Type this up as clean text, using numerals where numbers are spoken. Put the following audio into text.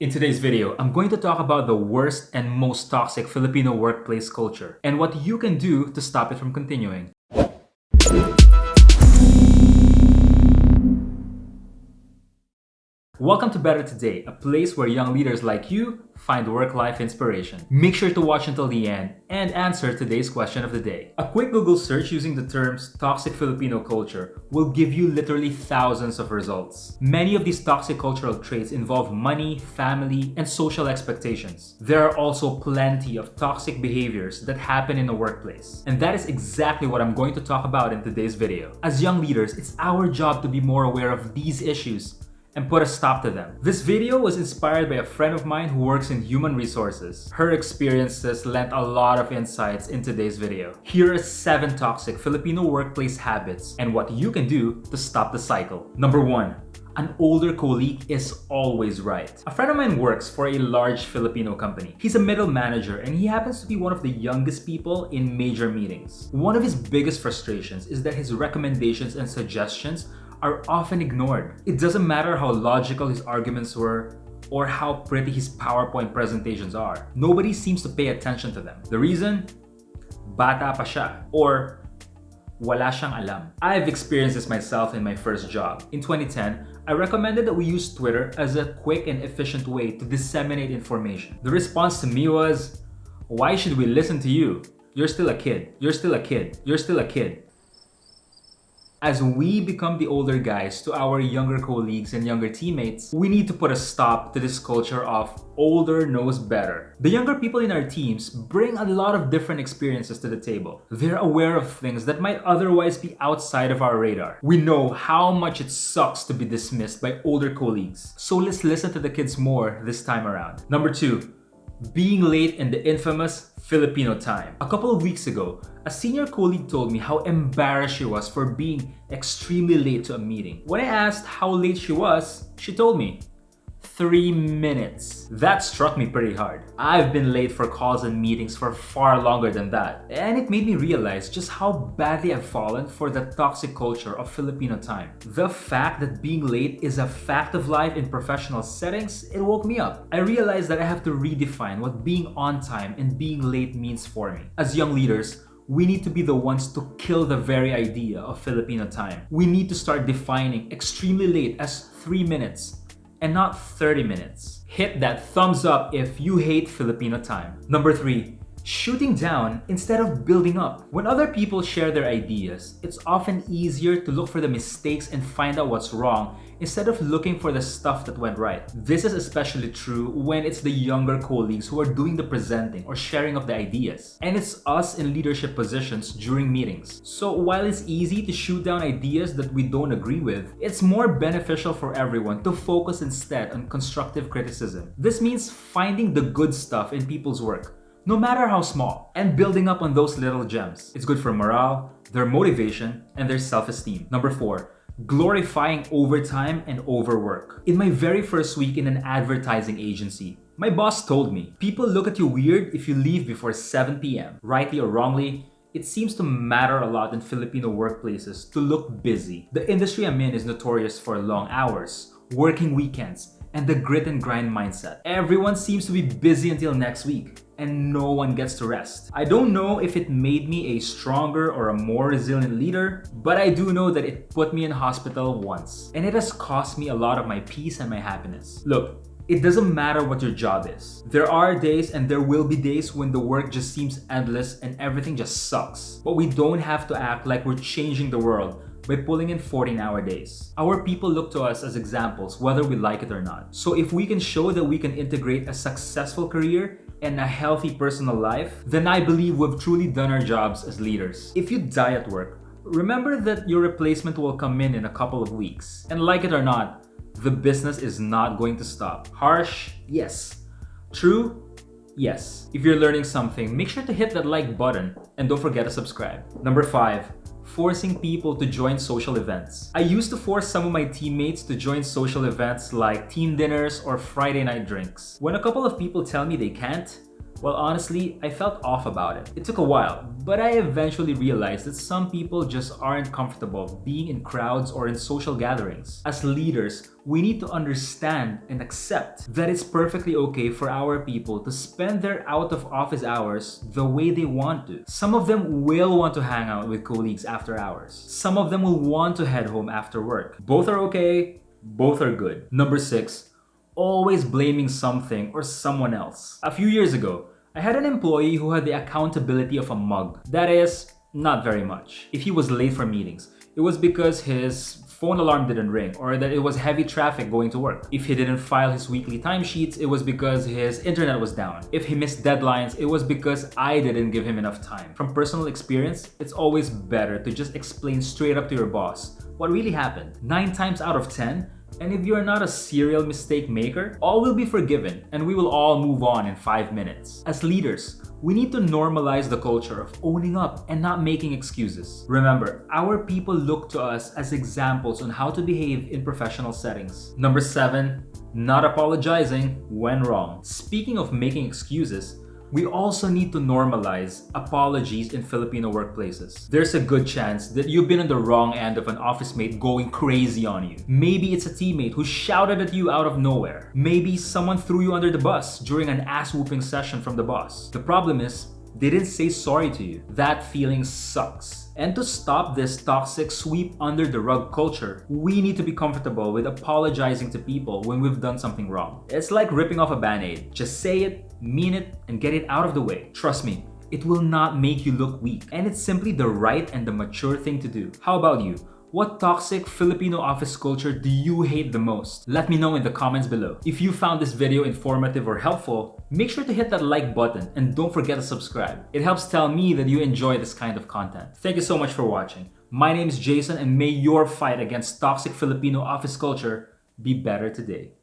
In today's video, I'm going to talk about the worst and most toxic Filipino workplace culture and what you can do to stop it from continuing. Welcome to Better Today, a place where young leaders like you find work-life inspiration. Make sure to watch until the end and answer today's question of the day. A quick Google search using the terms toxic Filipino culture will give you literally thousands of results. Many of these toxic cultural traits involve money, family, and social expectations. There are also plenty of toxic behaviors that happen in the workplace. And that is exactly what I'm going to talk about in today's video. As young leaders, it's our job to be more aware of these issues and put a stop to them. This video was inspired by a friend of mine who works in human resources. Her experiences lent a lot of insights in today's video. Here are 7 toxic Filipino workplace habits and what you can do to stop the cycle. Number 1. An older colleague is always right. A friend of mine works for a large Filipino company. He's a middle manager and he happens to be one of the youngest people in major meetings. One of his biggest frustrations is that his recommendations and suggestions are often ignored. It doesn't matter how logical his arguments were or how pretty his PowerPoint presentations are. Nobody seems to pay attention to them. The reason? Bata pa siya or wala siyang alam. I've experienced this myself in my first job. In 2010, I recommended that we use Twitter as a quick and efficient way to disseminate information. The response to me was, "Why should we listen to you? You're still a kid. You're still a kid. You're still a kid." As we become the older guys to our younger colleagues and younger teammates, we need to put a stop to this culture of older knows better. The younger people in our teams bring a lot of different experiences to the table. They're aware of things that might otherwise be outside of our radar. We know how much it sucks to be dismissed by older colleagues. So let's listen to the kids more this time around. Number 2. Being late in the infamous Filipino time. A couple of weeks ago, a senior colleague told me how embarrassed she was for being extremely late to a meeting. When I asked how late she was, she told me, 3 minutes. That struck me pretty hard. I've been late for calls and meetings for far longer than that. And it made me realize just how badly I've fallen for the toxic culture of Filipino time. The fact that being late is a fact of life in professional settings, it woke me up. I realized that I have to redefine what being on time and being late means for me. As young leaders, we need to be the ones to kill the very idea of Filipino time. We need to start defining extremely late as 3 minutes. And not 30 minutes. Hit that thumbs up if you hate Filipino time. Number 3. Shooting down instead of building up. When other people share their ideas, it's often easier to look for the mistakes and find out what's wrong instead of looking for the stuff that went right. This is especially true when it's the younger colleagues who are doing the presenting or sharing of the ideas. And it's us in leadership positions during meetings. So while it's easy to shoot down ideas that we don't agree with, it's more beneficial for everyone to focus instead on constructive criticism. This means finding the good stuff in people's work, no matter how small, and building up on those little gems. It's good for morale, their motivation, and their self-esteem. Number 4. Glorifying overtime and overwork. In my very first week in an advertising agency, my boss told me, people look at you weird if you leave before 7 p.m. Rightly or wrongly, it seems to matter a lot in Filipino workplaces to look busy. The industry I'm in is notorious for long hours, working weekends, and the grit and grind mindset. Everyone seems to be busy until next week, and no one gets to rest. I don't know if it made me a stronger or a more resilient leader, but I do know that it put me in hospital once, and it has cost me a lot of my peace and my happiness. Look, it doesn't matter what your job is. There are days and there will be days when the work just seems endless and everything just sucks. But we don't have to act like we're changing the world by pulling in 14-hour days. Our people look to us as examples whether we like it or not. So if we can show that we can integrate a successful career and a healthy personal life, then I believe we've truly done our jobs as leaders. If you die at work, remember that your replacement will come in a couple of weeks. And like it or not, the business is not going to stop. Harsh? Yes. True? Yes. If you're learning something, make sure to hit that like button and don't forget to subscribe. Number 5. Forcing people to join social events. I used to force some of my teammates to join social events like team dinners or Friday night drinks. When a couple of people tell me they can't, Well, honestly, I felt off about it. It took a while, but I eventually realized that some people just aren't comfortable being in crowds or in social gatherings. As leaders, we need to understand and accept that it's perfectly okay for our people to spend their out of office hours the way they want to. Some of them will want to hang out with colleagues after hours. Some of them will want to head home after work. Both are okay, both are good. Number 6, always blaming something or someone else. A few years ago, I had an employee who had the accountability of a mug. That is, not very much. If he was late for meetings, it was because his phone alarm didn't ring or that it was heavy traffic going to work. If he didn't file his weekly timesheets, it was because his internet was down. If he missed deadlines, it was because I didn't give him enough time. From personal experience, it's always better to just explain straight up to your boss what really happened. 9 times out of 10, and if you're not a serial mistake maker, all will be forgiven and we will all move on in 5 minutes. As leaders, we need to normalize the culture of owning up and not making excuses. Remember, our people look to us as examples on how to behave in professional settings. Number 7, not apologizing when wrong. Speaking of making excuses, we also need to normalize apologies in Filipino workplaces. There's a good chance that you've been on the wrong end of an office mate going crazy on you. Maybe it's a teammate who shouted at you out of nowhere. Maybe someone threw you under the bus during an ass-whooping session from the boss. The problem is, they didn't say sorry to you. That feeling sucks. And to stop this toxic sweep under the rug culture, we need to be comfortable with apologizing to people when we've done something wrong. It's like ripping off a band-aid. Just say it, mean it, and get it out of the way. Trust me, it will not make you look weak. And it's simply the right and the mature thing to do. How about you? What toxic Filipino office culture do you hate the most? Let me know in the comments below. If you found this video informative or helpful, make sure to hit that like button and don't forget to subscribe. It helps tell me that you enjoy this kind of content. Thank you so much for watching. My name is Jason and may your fight against toxic Filipino office culture be better today.